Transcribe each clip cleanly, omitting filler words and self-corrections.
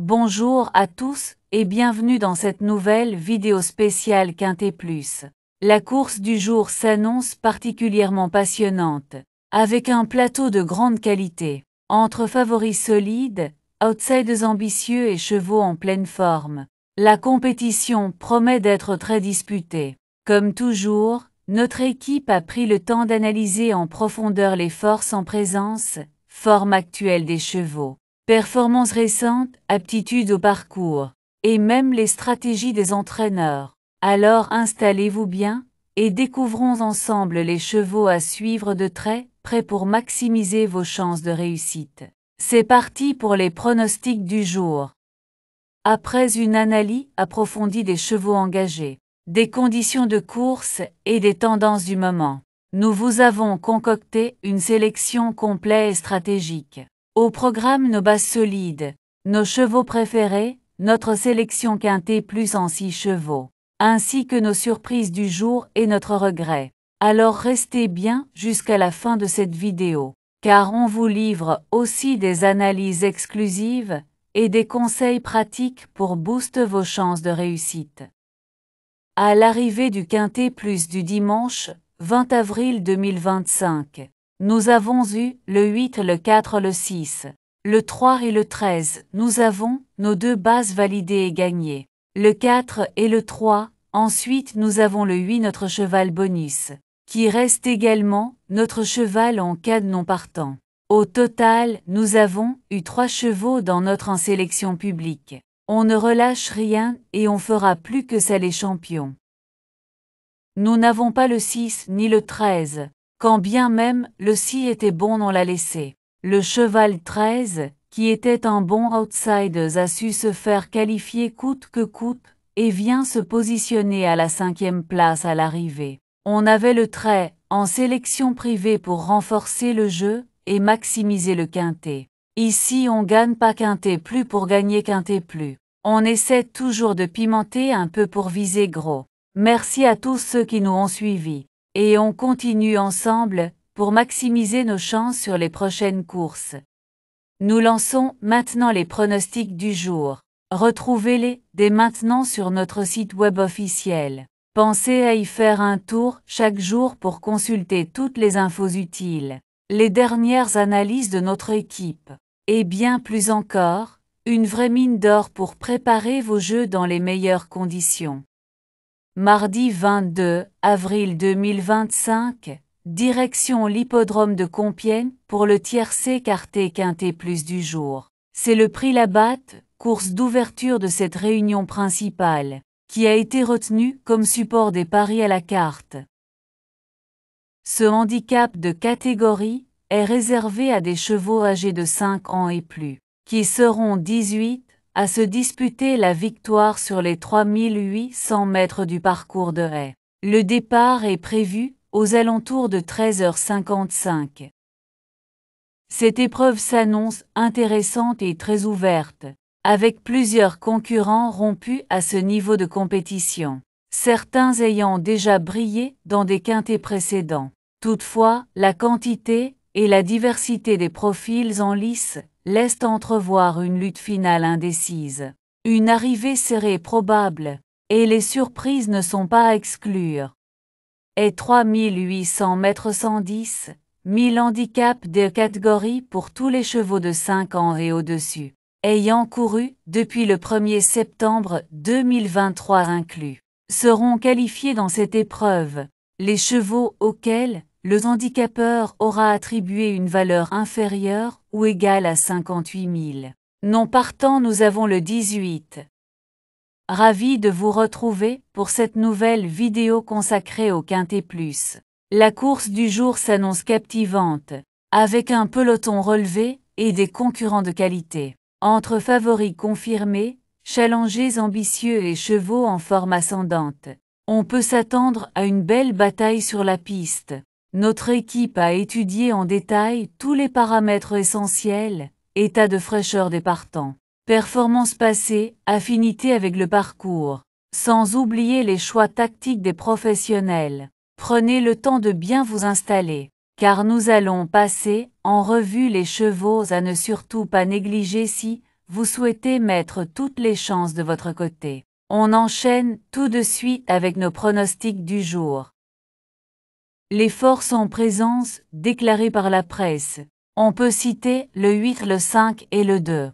Bonjour à tous et bienvenue dans cette nouvelle vidéo spéciale Quintet Plus. La course du jour s'annonce particulièrement passionnante, avec un plateau de grande qualité, entre favoris solides, outsiders ambitieux et chevaux en pleine forme. La compétition promet d'être très disputée. Comme toujours, notre équipe a pris le temps d'analyser en profondeur les forces en présence, forme actuelle des chevaux, performances récentes, aptitudes au parcours, et même les stratégies des entraîneurs. Alors installez-vous bien, et découvrons ensemble les chevaux à suivre de très près pour maximiser vos chances de réussite. C'est parti pour les pronostics du jour. Après une analyse approfondie des chevaux engagés, des conditions de course et des tendances du moment, nous vous avons concocté une sélection complète et stratégique. Au programme nos bases solides, nos chevaux préférés, notre sélection Quintet Plus en 6 chevaux, ainsi que nos surprises du jour et notre regret. Alors restez bien jusqu'à la fin de cette vidéo, car on vous livre aussi des analyses exclusives et des conseils pratiques pour booster vos chances de réussite. À l'arrivée du Quintet Plus du dimanche 20 avril 2025, nous avons eu le 8, le 4, le 6, le 3 et le 13. Nous avons nos deux bases validées et gagnées. Le 4 et le 3. Ensuite nous avons le 8, notre cheval bonus, qui reste également notre cheval en cas de non partant. Au total, nous avons eu 3 chevaux dans notre sélection publique. On ne relâche rien et on fera plus que ça les champions. Nous n'avons pas le 6 ni le 13, quand bien même le 6 était bon on l'a laissé. Le cheval 13, qui était un bon outsider, a su se faire qualifier coûte que coûte, et vient se positionner à la 5e place à l'arrivée. On avait le trait en sélection privée pour renforcer le jeu et maximiser le quintet. Ici on gagne pas Quintet Plus pour gagner Quintet Plus. On essaie toujours de pimenter un peu pour viser gros. Merci à tous ceux qui nous ont suivis. Et on continue ensemble pour maximiser nos chances sur les prochaines courses. Nous lançons maintenant les pronostics du jour. Retrouvez-les dès maintenant sur notre site web officiel. Pensez à y faire un tour chaque jour pour consulter toutes les infos utiles, les dernières analyses de notre équipe, et bien plus encore, une vraie mine d'or pour préparer vos jeux dans les meilleures conditions. Mardi 22 avril 2025, direction l'hippodrome de Compiègne pour le tiercé écarté Quintet Plus du jour. C'est le prix Labatte, course d'ouverture de cette réunion principale, qui a été retenu comme support des paris à la carte. Ce handicap de catégorie est réservé à des chevaux âgés de 5 ans et plus, qui seront 18 à se disputer la victoire sur les 3800 mètres du parcours de haie. Le départ est prévu aux alentours de 13h55. Cette épreuve s'annonce intéressante et très ouverte, avec plusieurs concurrents rompus à ce niveau de compétition, certains ayant déjà brillé dans des quintets précédents. Toutefois, la quantité et la diversité des profils en lice laissent entrevoir une lutte finale indécise. Une arrivée serrée probable, et les surprises ne sont pas à exclure. Et 3800 mètres 110, 1000 handicaps de catégorie pour tous les chevaux de 5 ans et au-dessus, ayant couru depuis le 1er septembre 2023 inclus, seront qualifiés dans cette épreuve. Les chevaux auxquels le handicapeur aura attribué une valeur inférieure ou égale à 58 000. Non partant, nous avons le 18. Ravi de vous retrouver pour cette nouvelle vidéo consacrée au Quintet Plus. La course du jour s'annonce captivante, avec un peloton relevé et des concurrents de qualité. Entre favoris confirmés, challengers ambitieux et chevaux en forme ascendante, on peut s'attendre à une belle bataille sur la piste. Notre équipe a étudié en détail tous les paramètres essentiels, état de fraîcheur des partants, performance passée, affinité avec le parcours, sans oublier les choix tactiques des professionnels. Prenez le temps de bien vous installer, car nous allons passer en revue les chevaux à ne surtout pas négliger si vous souhaitez mettre toutes les chances de votre côté. On enchaîne tout de suite avec nos pronostics du jour. Les forces en présence, déclarées par la presse. On peut citer le 8, le 5 et le 2.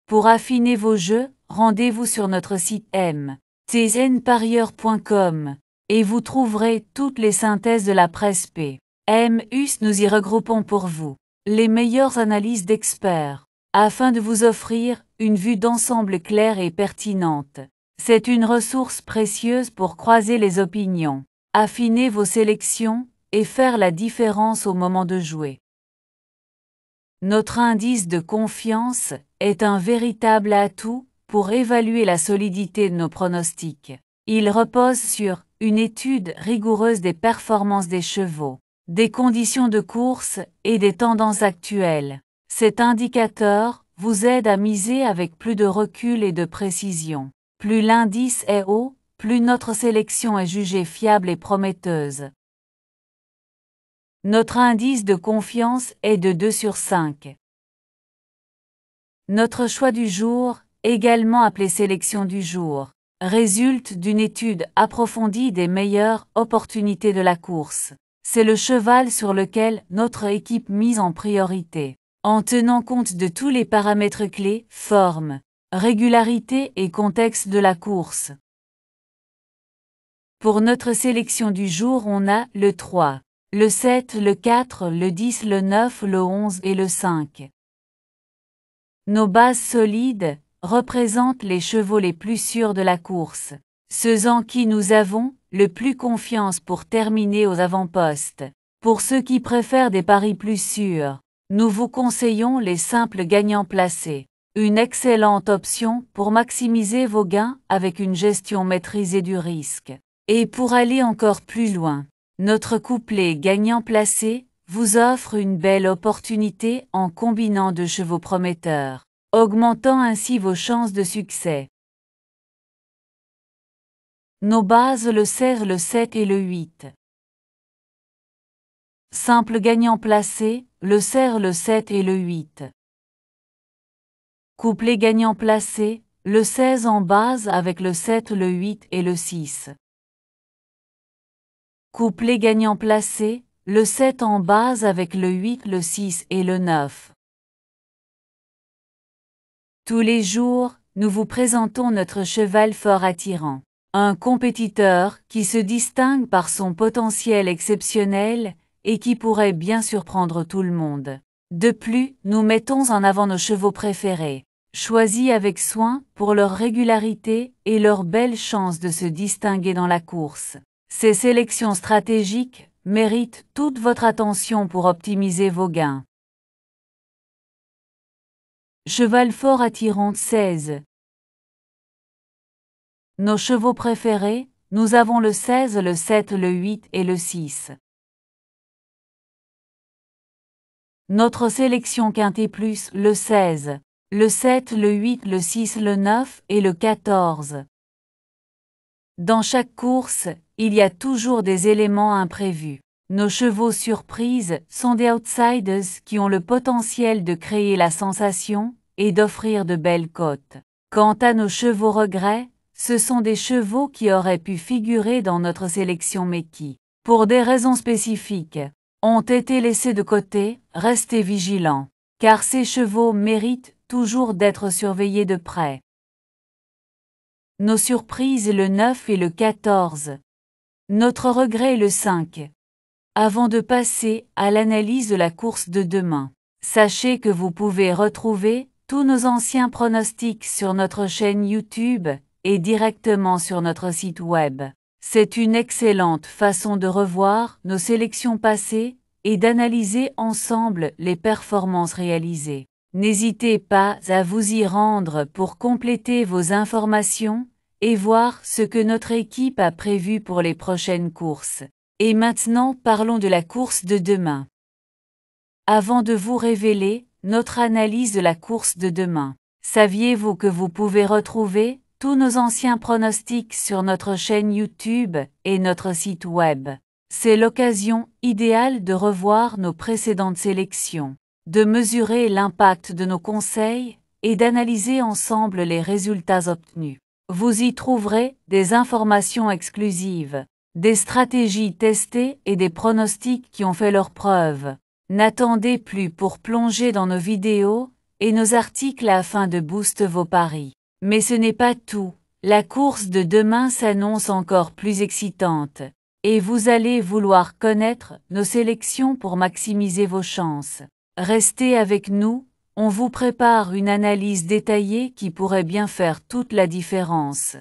Pour affiner vos jeux, rendez-vous sur notre site mtnparieur.com et vous trouverez toutes les synthèses de la presse P. Us. Nous y regroupons pour vous les meilleures analyses d'experts, afin de vous offrir une vue d'ensemble claire et pertinente. C'est une ressource précieuse pour croiser les opinions, affiner vos sélections et faire la différence au moment de jouer. Notre indice de confiance est un véritable atout pour évaluer la solidité de nos pronostics. Il repose sur une étude rigoureuse des performances des chevaux, des conditions de course et des tendances actuelles. Cet indicateur vous aide à miser avec plus de recul et de précision. Plus l'indice est haut, plus notre sélection est jugée fiable et prometteuse. Notre indice de confiance est de 2 sur 5. Notre choix du jour, également appelé sélection du jour, résulte d'une étude approfondie des meilleures opportunités de la course. C'est le cheval sur lequel notre équipe mise en priorité, en tenant compte de tous les paramètres clés, forme, régularité et contexte de la course. Pour notre sélection du jour, on a le 3, le 7, le 4, le 10, le 9, le 11 et le 5. Nos bases solides représentent les chevaux les plus sûrs de la course, ceux en qui nous avons le plus confiance pour terminer aux avant-postes. Pour ceux qui préfèrent des paris plus sûrs, nous vous conseillons les simples gagnants placés, une excellente option pour maximiser vos gains avec une gestion maîtrisée du risque. Et pour aller encore plus loin, notre couplet gagnant placé vous offre une belle opportunité en combinant deux chevaux prometteurs, augmentant ainsi vos chances de succès. Nos bases le 16, le 7 et le 8. Simple gagnant placé, le 16, le 7 et le 8. Couplet gagnant placé, le 16 en base avec le 7, le 8 et le 6. Couplet gagnant placé, le 7 en base avec le 8, le 6 et le 9. Tous les jours, nous vous présentons notre cheval fort attirant. Un compétiteur qui se distingue par son potentiel exceptionnel et qui pourrait bien surprendre tout le monde. De plus, nous mettons en avant nos chevaux préférés, choisis avec soin pour leur régularité et leur belle chance de se distinguer dans la course. Ces sélections stratégiques méritent toute votre attention pour optimiser vos gains. Cheval fort attirant 16. Nos chevaux préférés, nous avons le 16, le 7, le 8 et le 6. Notre sélection quintet plus, le 16, le 7, le 8, le 6, le 9 et le 14. Dans chaque course, il y a toujours des éléments imprévus. Nos chevaux surprises sont des outsiders qui ont le potentiel de créer la sensation et d'offrir de belles cotes. Quant à nos chevaux regrets, ce sont des chevaux qui auraient pu figurer dans notre sélection mais qui, pour des raisons spécifiques, ont été laissés de côté. Restez vigilants, car ces chevaux méritent toujours d'être surveillés de près. Nos surprises le 9 et le 14. Notre regret le 5. Avant de passer à l'analyse de la course de demain, sachez que vous pouvez retrouver tous nos anciens pronostics sur notre chaîne YouTube et directement sur notre site web. C'est une excellente façon de revoir nos sélections passées et d'analyser ensemble les performances réalisées. N'hésitez pas à vous y rendre pour compléter vos informations et voir ce que notre équipe a prévu pour les prochaines courses. Et maintenant, parlons de la course de demain. Avant de vous révéler notre analyse de la course de demain, saviez-vous que vous pouvez retrouver tous nos anciens pronostics sur notre chaîne YouTube et notre site web? C'est l'occasion idéale de revoir nos précédentes sélections, de mesurer l'impact de nos conseils et d'analyser ensemble les résultats obtenus. Vous y trouverez des informations exclusives, des stratégies testées et des pronostics qui ont fait leurs preuves. N'attendez plus pour plonger dans nos vidéos et nos articles afin de booster vos paris. Mais ce n'est pas tout. La course de demain s'annonce encore plus excitante. Et vous allez vouloir connaître nos sélections pour maximiser vos chances. Restez avec nous, on vous prépare une analyse détaillée qui pourrait bien faire toute la différence.